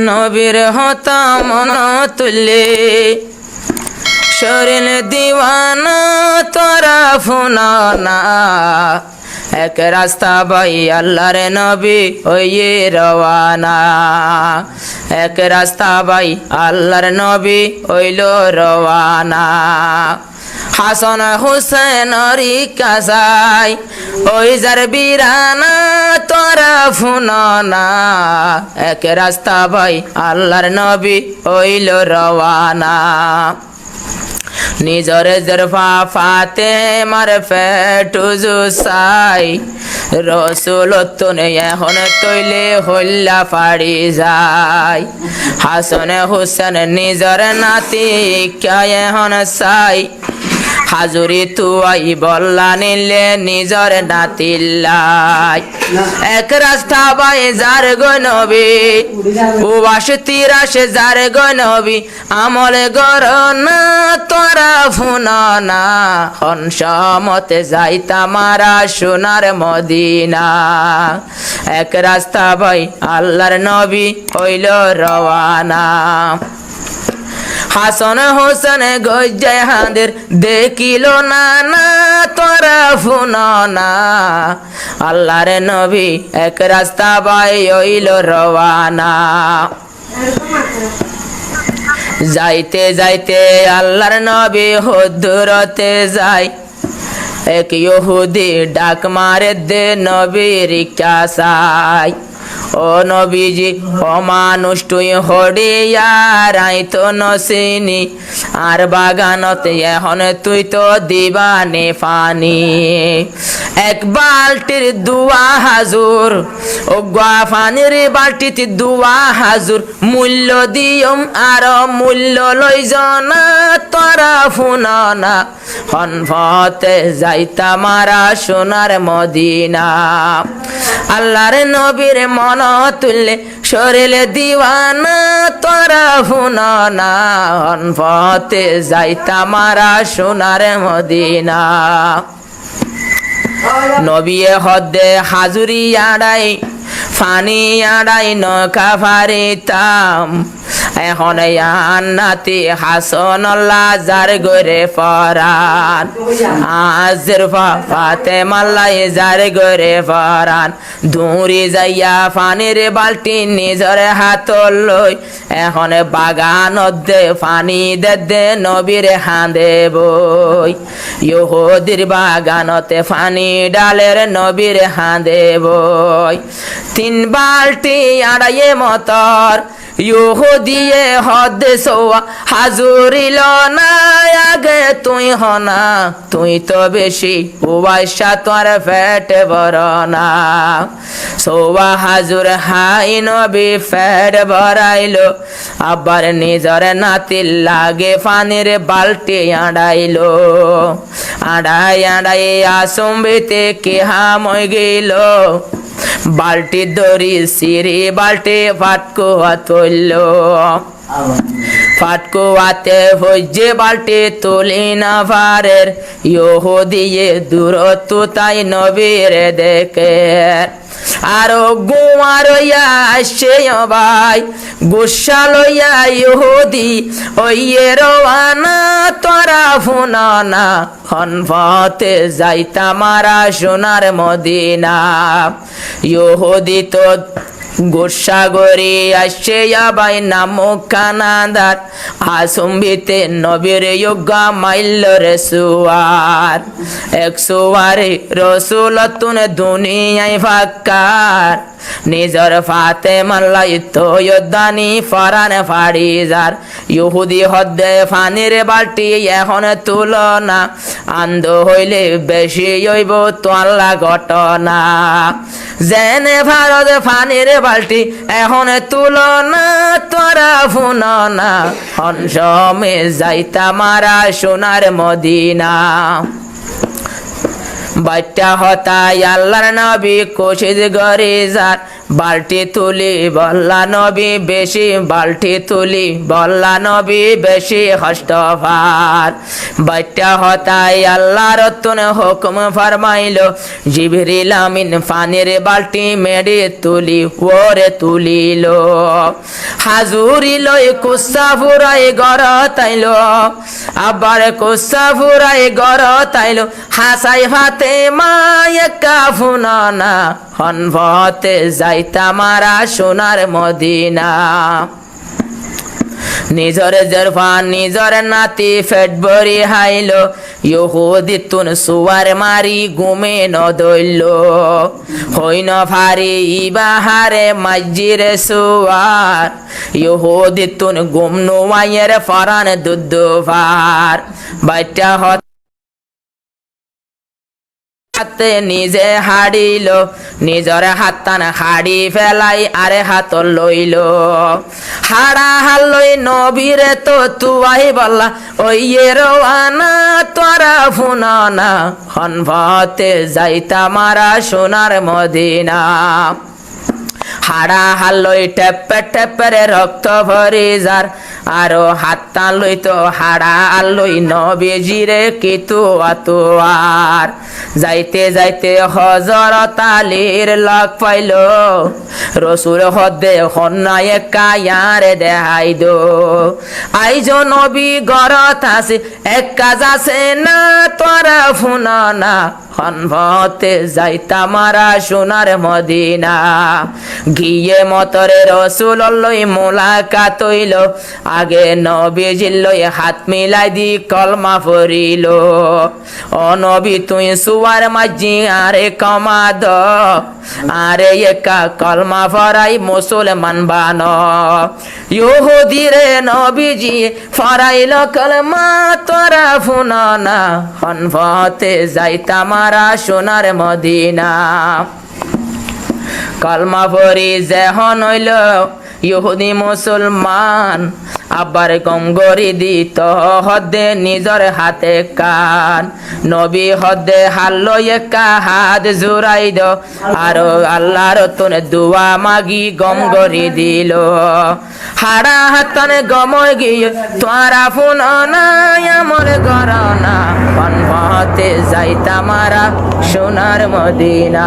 নবীর হতা মন তুলে শরীর দিওয়ানা তোরা ফুনানা এক রাস্তা বাই আল্লাহর নবী হইয়ে রওয়ানা এক রাস্তা বাই আল্লাহর নবী হইল রওয়ানা হাসান হুসেনরি কাসাই ওই যার বিরানা তোরা ফুনানা এক রাস্তা বাই আল্লাহর নবী হইল রওয়ানা নিজরে জরফা ফাতে মার ফেটুজু সাই রসুল তুনে এখন তৈলে হল্লা ফাড়ি যায় হাসন হুসেন নিজর নাতি কে এখন সাই হাজুরি তুয়াই বল্লা নিলে নিজর নাতিল্লাই এক রাস্তা বাই যার গো নবী উবাস তিরাশে যার গো নবী আমল গর না তোরা ফুনানা হনসমতে যাইতা মারা সোনার মদিনা এক রাস্তা বাই আল্লাহর নবী হইল রওয়ানা হাসন হোসেন গজ্জে হাঁদের দেখিল না না তোরা ফুনানা আল্লাহর নবী এক রাস্তা বাই হইল রওয়ানা যাইতে যাইতে আল্লাহর নবী হুদুরতে যায় এক ইহুদি ডাক মারে দে নবীর কাসাই ও নবীজি অমানুষ তুই হডিয়ার আইতো নসিনি আর বাগানত এখন তুই তো দিবানে ফানি এক বালটির দুয়া হাজুর ও গোয়া ফানির বালটিতে দুয়া হাজুর মূল্য দিয়ম আর মূল্য লই জনা তোরা ফুনানা হনফতে যাইতা মারা সোনার মদিনা আল্লাহর নবীর মন তুললে শরীর দিওয়ানা তোরা ফুনানা হনফতে যাইতা মারা সোনার মদিনা নবী হদ্দে হাজুরি আড়াই ফানি আড়াই নৌকা ফারিতাম এখন নাতি হাসনুল্লাহ যার গরে ফরান আজের ফাতে মাল্লাই যার গরে ফরান দূরি যাইয়া ফানির বালটি নিজর হাত লই এখন বাগানত দে ফানি দে নবীর হাঁদে বই ইহুদির বাগানতে ফানি ডালের নবীর হাঁদে বই তিন বালটি আড়াইয়ে মতর ইহুদিয়ে হদে সোয়া হাজুরিল না আগে তুই হনা তুই তো বেশি উবাইশা তোর ফেট বড় না সোয়া হাজুর হাই নবী ফেট ভরাইলো আবার নিজর নাতির লাগে ফানির বালটি আড়াইলো আড়াই আড়াই আসম্বিতে কে হামই গেল বালটি দড়ি সিঁড়ি বালটি ফাটকো তুলল ফাটকো আতে হইজে বালটি তুলি না ভারের ইহুদিয়ে দূরত্ব তাই নবীর দেখে আরো গুয়া রইয়া আসছে ভাই গুসা লইয়া ইহুদি ওইয়ে রওয়ানা তোরা ফুনানা হনফতে যাইতা মারা সোনার মদিনা ইহুদি তো গোসাগরে আসছে আবাই নামক কানাদার আসম্বিতে নবীর যোগ্যা মাইল রসুয়ার এক সুয়ারে রসুল তুন দুনিয়ায় ফাক্কার নিজর ফাতে মাল্লাই তো যোদ্ধানি ফরান ফাড়ি যার ইহুদি হদ্দে ফানির বালটি এখন তুলনা আন্দ হইলে বেশি হইব তোয়াল্লা ঘটনা জেনে ভারত ফানির বালটি এখন তুলনা তোরা ফুননা হনসমে যাইতা মারা সোনার মদিনা বাচ্চা হতাই আল্লাহর নবী কোশিদ গরে যার বালটি তুলি বল্লা নবী বেশি বালটি তুলি বল্লা নবী বেশি হস্তভার বাইটা হতাই আল্লাহর তুন হুকুম ফরমাইল জিবরিল আমিন পানির বালটি মেরে তুলি ওরে তুলিল হাজুরি লই কুসা ফুরাই গর তাইল আবার কুসা ফুরাই গর তাইল হাসাই হাতে মায়েকা ফুনানা হনভতে যাইতা মারা সোনার মদিনা নিজর জরফান নিজর নাতি ফেট ভরি হাইল ইহুদি তুন সুয়ার মারি গুমে নদইল হইন ভারি ইবাহারে মাজিরে সুয়ার ইহুদি তুন গুম নোয়াইয়ের ফরান দুদ্দুভার বাইটা হত নিজে হাড়িল নিজর হাতান হাড়ি ফেলাই আরে হাত লইল হাড়া হালই নবীরে তো তুয়াই বললা ওইয়ে রওয়ানা তোরা ফুনানা হনভতে যাইতা মারা সোনার মদিনা হাড়া হালই টেপে টেপে রক্ত ভরি যার আরো হাতটা লই তো হাড়া আলই নবীজিরে কিতু আতুয়ার যাইতে যাইতে হযরত আলীর লগ পাইল রসুল হদে হন্নায় কায়ারে দেখাই দো আইজ নবী গরত আছে এক কাজ আছে না তোরা ফুনানা হনভতে যাইতা মারা সোনার মদিনা গিয়ে মতরে রসুল লই মোলাকাত হইল আগে নবীজির লই হাত মিলাই দি কলমা পড়িল ও নবী তুই সুয়ার মাঝি আরে কমাদ আরে একা কলমা ফরাই মুসলমান বান ইহুদি রে নবীজি ফরাইল কলমা তোরা ফুনানা হনভতে যাইতা মারা সোনার মদিনা কলমা পড়ি যেহন হইল ইহুদি মুসলমান আবার গম গরি দিত হদে নিজর হাতে কান নবী হদে হাল্লো একা হাত জুড়াই দ আরো আল্লাহর তুন দুয়া মাগি গম গরি দিল হাড়া হাতনে গময় গিয়ে তোরা ফুন আমার গরনা হনভতে যাইতা মারা সোনার মদিনা।